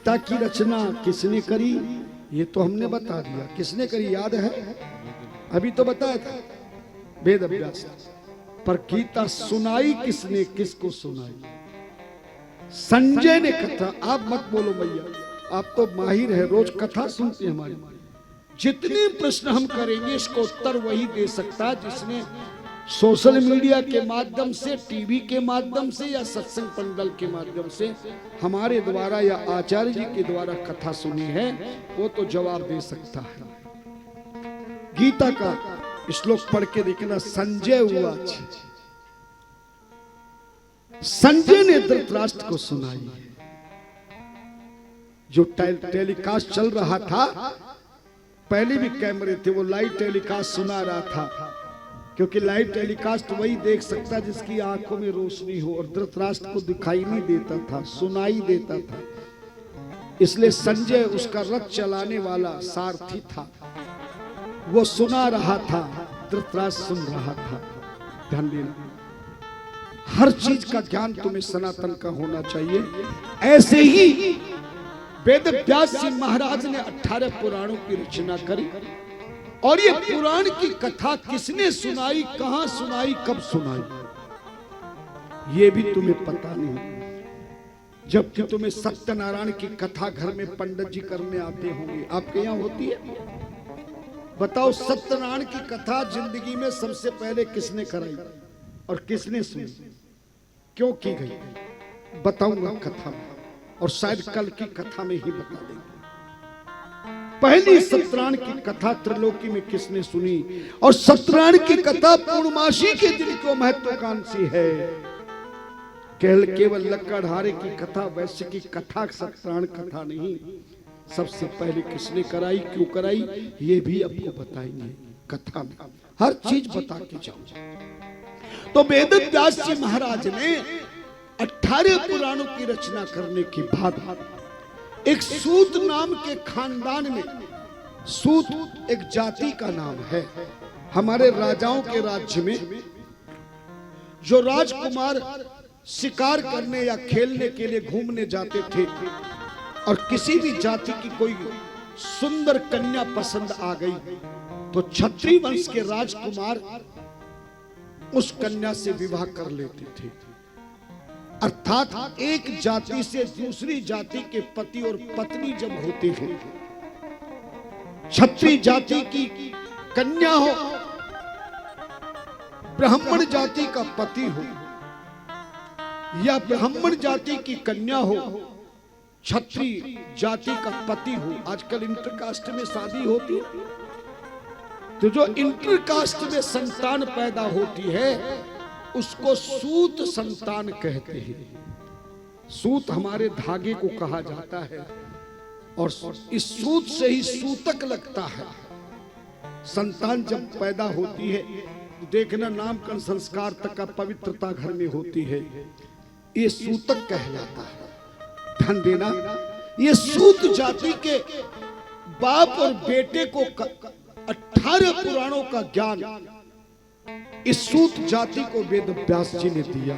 गीता की रचना किसने करी ये तो हमने बता दिया। किसने करी याद है? अभी तो बताया था, वेद व्यास। पर गीता सुनाई किसने, किसको सुनाई? संजय ने कथा। आप मत बोलो भैया, आप तो माहिर है, रोज कथा सुनते हैं हमारी। जितने प्रश्न हम करेंगे इसको उत्तर वही दे सकता है जिसने सोशल मीडिया के माध्यम से, टीवी के माध्यम से या सत्संग पंडल के माध्यम से हमारे द्वारा या आचार्य जी के द्वारा कथा सुनी है, वो तो जवाब दे सकता है। गीता का श्लोक पढ़ के देखना। संजय हुआ, संजय ने धृतराष्ट्र को सुनाई। जो टेलीकास्ट चल रहा था, पहले भी कैमरे थे, वो लाइव टेलीकास्ट सुना रहा था, क्योंकि लाइव टेलीकास्ट वही देख सकता जिसकी आंखों में रोशनी हो, और धृतराष्ट्र को दिखाई नहीं देता था, सुनाई देता था। इसलिए संजय उसका रथ चलाने वाला सारथी था, वो सुना रहा था, धृतराष्ट्र सुन रहा था। ध्यान देना, हर चीज का ज्ञान तुम्हें सनातन का होना चाहिए। ऐसे ही वेद व्यास जी महाराज ने 18 पुराणों की रचना करी, और ये पुराण की कथा किसने सुनाई, कहां सुनाई, कब सुनाई, ये भी तुम्हें पता नहीं। जबकि तुम्हें सत्यनारायण की कथा घर में पंडित जी करने आते होंगे, आपके यहाँ होती है? बताओ, सत्यनारायण की कथा जिंदगी में सबसे पहले किसने कराई और किसने सुनी, क्यों की गई? बताऊंगा कथा में, और शायद कल की कथा में ही बता देंगे। पहली सत्यनारायण की कथा त्रिलोकी में किसने सुनी, और सत्यनारायण की कथा पूर्णमासी के दिन क्यों महत्वाकांक्षी है? केवल लक्कड़हारे की कथा, वैश्य की कथा सत्यनारायण कथा नहीं। सबसे पहले किसने कराई, क्यों कराई, ये भी आपको बताएंगे कथा में। हर चीज बता के जाओ। तो वेद व्यास जी महाराज ने 18 पुराणों की रचना करने के बाद एक सूत नाम के खानदान में, सूत एक जाति का नाम है, हमारे राजाओं के राज्य में जो राजकुमार शिकार करने या खेलने के लिए घूमने जाते थे, और किसी भी जाति की कोई सुंदर कन्या पसंद आ गई तो क्षत्रिय वंश के राजकुमार उस कन्या से विवाह कर लेते थे। अर्थात एक जाति से दूसरी जाति के पति और पत्नी जब होते हैं, क्षत्रिय जाति की कन्या हो, ब्राह्मण जाति का पति हो, या ब्राह्मण जाति की कन्या हो, क्षत्रिय जाति का पति हो। आजकल इंटरकास्ट में शादी होती है, तो जो इंटरकास्ट में संतान पैदा होती है उसको सूत संतान कहते हैं। सूत हमारे धागे को कहा जाता है, और इस सूत से ही सूतक लगता है। संतान जब पैदा होती है, देखना नामकरण संस्कार तक का पवित्रता घर में होती है, ये सूतक कहलाता है। ध्यान देना, ये सूत जाति के बाप और बेटे को 18 पुराणों का ज्ञान इस सूत जाति को वेद व्यास जी ने दिया,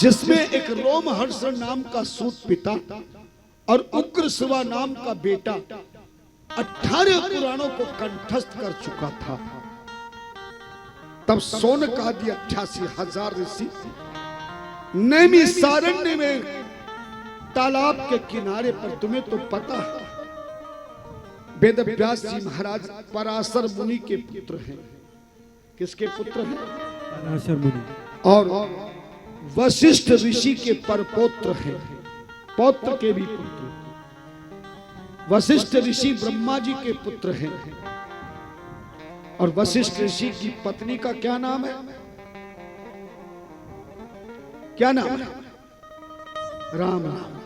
जिसमें एक रोमहर्षण नाम का सूत पिता और उग्रशिवा नाम का बेटा 18 पुराणों को कंठस्थ कर चुका था। तब सोनकादि 88,000 ऋषि नैमिषारण्य में तालाब के किनारे पर, तुम्हें तो पता है, वेद व्यास जी महाराज पराशर मुनि के पुत्र हैं। किसके पुत्र हैं? पराशर मुनि। और वशिष्ठ ऋषि के परपौत्र हैं, पौत्र के भी पुत्र। वशिष्ठ ऋषि ब्रह्मा जी के पुत्र हैं, और वशिष्ठ ऋषि की पत्नी का क्या नाम है? क्या नाम है? राम नाम।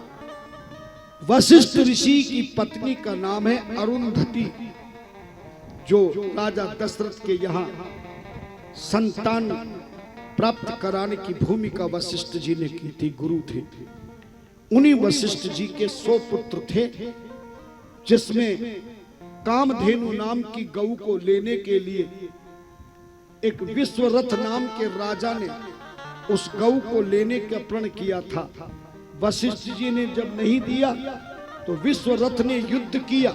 वशिष्ठ ऋषि की पत्नी का नाम है अरुंधति, जो राजा दशरथ के यहाँ संतान प्राप्त कराने की भूमिका वशिष्ठ जी ने की थी, गुरु थे। उन्हीं वशिष्ठ जी के 100 पुत्र थे, जिसमें कामधेनु नाम की गौ को लेने के लिए एक विश्वरथ नाम के राजा ने उस गौ को लेने का प्रण किया था, वशिष्ठ जी ने जब नहीं दिया तो विश्वरथ ने युद्ध किया।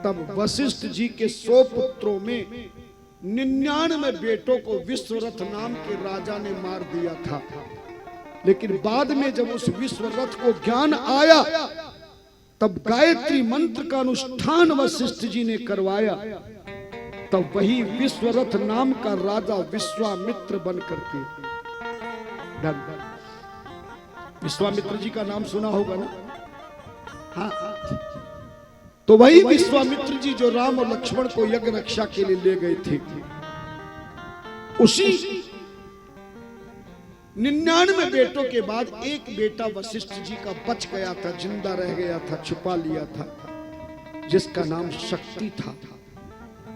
तब वशिष्ठ जी के 100 पुत्रों में 99 बेटों को विश्वरथ नाम के राजा ने मार दिया था। लेकिन बाद में जब उस विश्वरथ को ज्ञान आया तब गायत्री मंत्र का अनुष्ठान वशिष्ठ जी ने करवाया। तब वही विश्वरथ नाम का राजा विश्वामित्र बन करके, विश्वामित्र जी का नाम सुना होगा ना? हाँ, तो वही विश्वामित्र जी जो राम और लक्ष्मण को यज्ञ रक्षा के लिए ले गए थे, उसी 99 बेटों के बाद एक बेटा वशिष्ठ जी का बच गया था, जिंदा रह गया था, छुपा लिया था, जिसका नाम शक्ति था।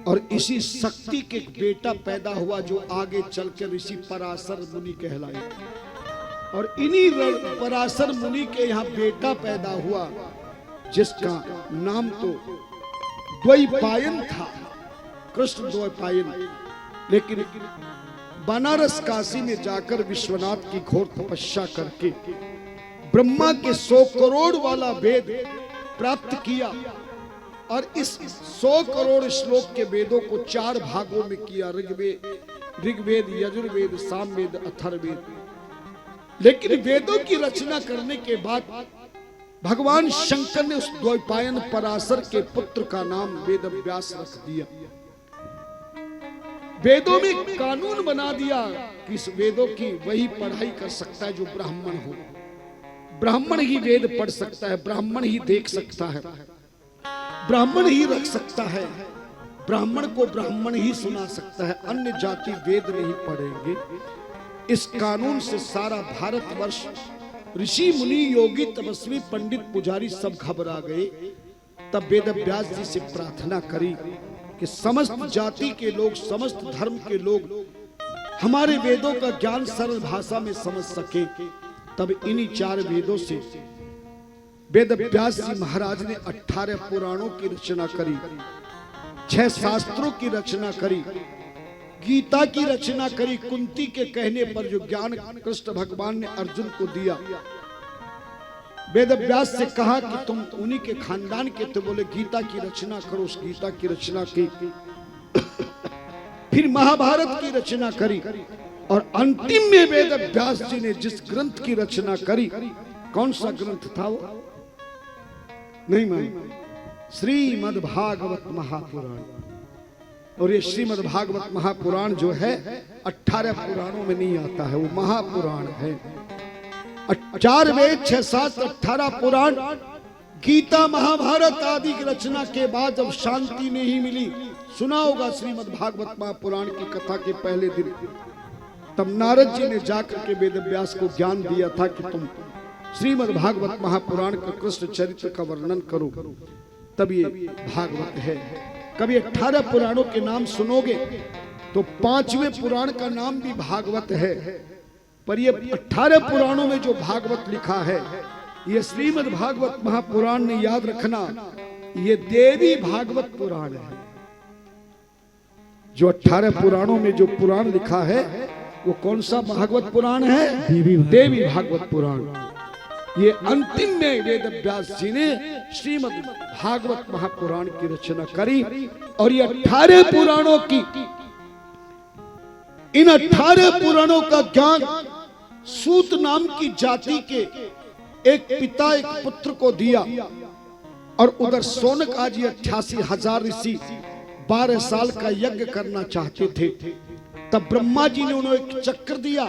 और इसी शक्ति के एक बेटा पैदा हुआ जो आगे चलकर ऋषि पराशर मुनि कहलाए। और इन्हीं पराशर मुनि के यहाँ बेटा पैदा हुआ जिसका नाम तो द्वैपायन था, कृष्ण द्वैपायन। लेकिन बनारस काशी में जाकर विश्वनाथ की घोर तपस्या करके ब्रह्मा के 100 करोड़ वाला वेद प्राप्त किया। और इस 100 करोड़ श्लोक के वेदों को 4 भागों में किया, ऋग्वेद, यजुर्वेद, सामवेद, अथर्ववेद। लेकिन वेदों की रचना करने के बाद भगवान शंकर ने उस द्वैपायन पराशर के पुत्र का नाम वेदव्यास रख दिया। वेदों में कानून बना दिया कि इस वेदों की वही पढ़ाई कर सकता है जो ब्राह्मण हो। ब्राह्मण ही वेद पढ़ सकता है, ब्राह्मण ही देख सकता है, ब्राह्मण ही रख सकता है, ब्राह्मण को ब्राह्मण ही सुना सकता है, अन्य जाति वेद नहीं पढ़ेंगे। इस कानून से सारा भारतवर्ष, ऋषि मुनि, योगी, तपस्वी, पंडित, पुजारी सब घबरा गए। तब वेदव्यास जी से प्रार्थना करी कि समस्त जाति के लोग, समस्त धर्म के लोग हमारे वेदों का ज्ञान सरल भाषा में समझ सके। तब इन्हीं 4 वेदों से वेदव्यास जी महाराज ने 18 पुराणों की रचना करी, 6 शास्त्रों की रचना करी, गीता की रचना करी। कुंती के कहने पर जो ज्ञान कृष्ण भगवान ने अर्जुन को दिया, वेदव्यास से कहा कि तुम उन्हीं के खानदान के, तो बोले गीता की रचना करो। उस गीता की रचना की। फिर महाभारत की रचना करी। और अंतिम में वेदव्यास जी ने जिस ग्रंथ की रचना करी, कौन सा ग्रंथ था वो? नहीं मालूम। श्रीमद् भागवत महापुराण। और ये श्रीमद् भागवत महापुराण जो है 18 पुराणों में नहीं आता है, वो महापुराण है। 4 वेद, 6 शास्त्र, 18 पुराण, गीता, महाभारत आदि की रचना के बाद जब शांति नहीं मिली, सुना होगा श्रीमद् भागवत महापुराण की कथा के पहले दिन, तब नारद जी ने जाकर के वेदव्यास को ज्ञान दिया था कि तुम श्रीमद् भागवत महापुराण का कृष्ण चरित्र का वर्णन करो, तब ये भागवत है। कभी 18 पुराणों के नाम सुनोगे तो 5वें पुराण का नाम भी भागवत है। पर ये 18 पुराणों में जो भागवत लिखा है, ये श्रीमद् भागवत महापुराण ने, याद रखना, ये देवी भागवत पुराण है। जो 18 पुराणों में जो पुराण लिखा है वो कौन सा भागवत पुराण है? देवी भागवत पुराण। ये अंतिम में वेदव्यास जी ने श्रीमद् भागवत महापुराण की रचना करी। और ये 18 पुराणों की, इन 18 पुराणों का ज्ञान सूत नाम की जाति के एक पिता एक पुत्र को दिया। और उधर सोनक आजी 88,000 ऋषि 12 साल का यज्ञ करना चाहते थे। तब ब्रह्मा जी ने उन्हें एक चक्र दिया।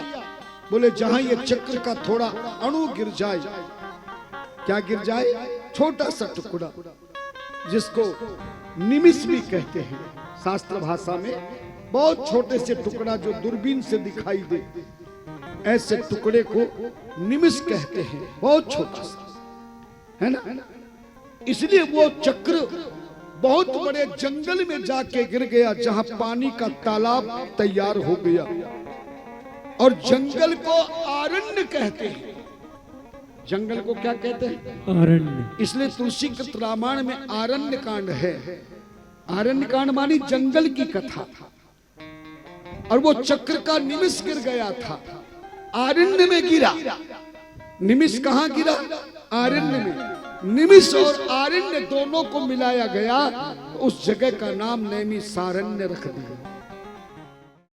बोले जहां ये चक्र का थोड़ा अणु गिर जाए, क्या गिर जाए? छोटा सा टुकड़ा, जिसको निमिष भी कहते हैं शास्त्र भाषा में, बहुत छोटे से टुकड़ा जो दूरबीन से दिखाई दे, ऐसे टुकड़े को निमिष कहते हैं, बहुत छोटा सा, है ना? इसलिए वो चक्र बहुत बड़े जंगल में जाके गिर गया, जहां पानी का तालाब तैयार हो गया। और जंगल को आरण्य कहते हैं। जंगल को क्या कहते हैं? आरण्य। इसलिए तुलसी कृत रामायण में आरण्य कांड है। आरण्य कांड मानी जंगल की कथा। और वो चक्र का निमिष गिर गया था, आरण्य में गिरा। निमिष कहां गिरा? आरण्य में। निमिष और आरण्य दोनों को मिलाया गया, उस जगह का नाम नैमिषारण्य रख दिया।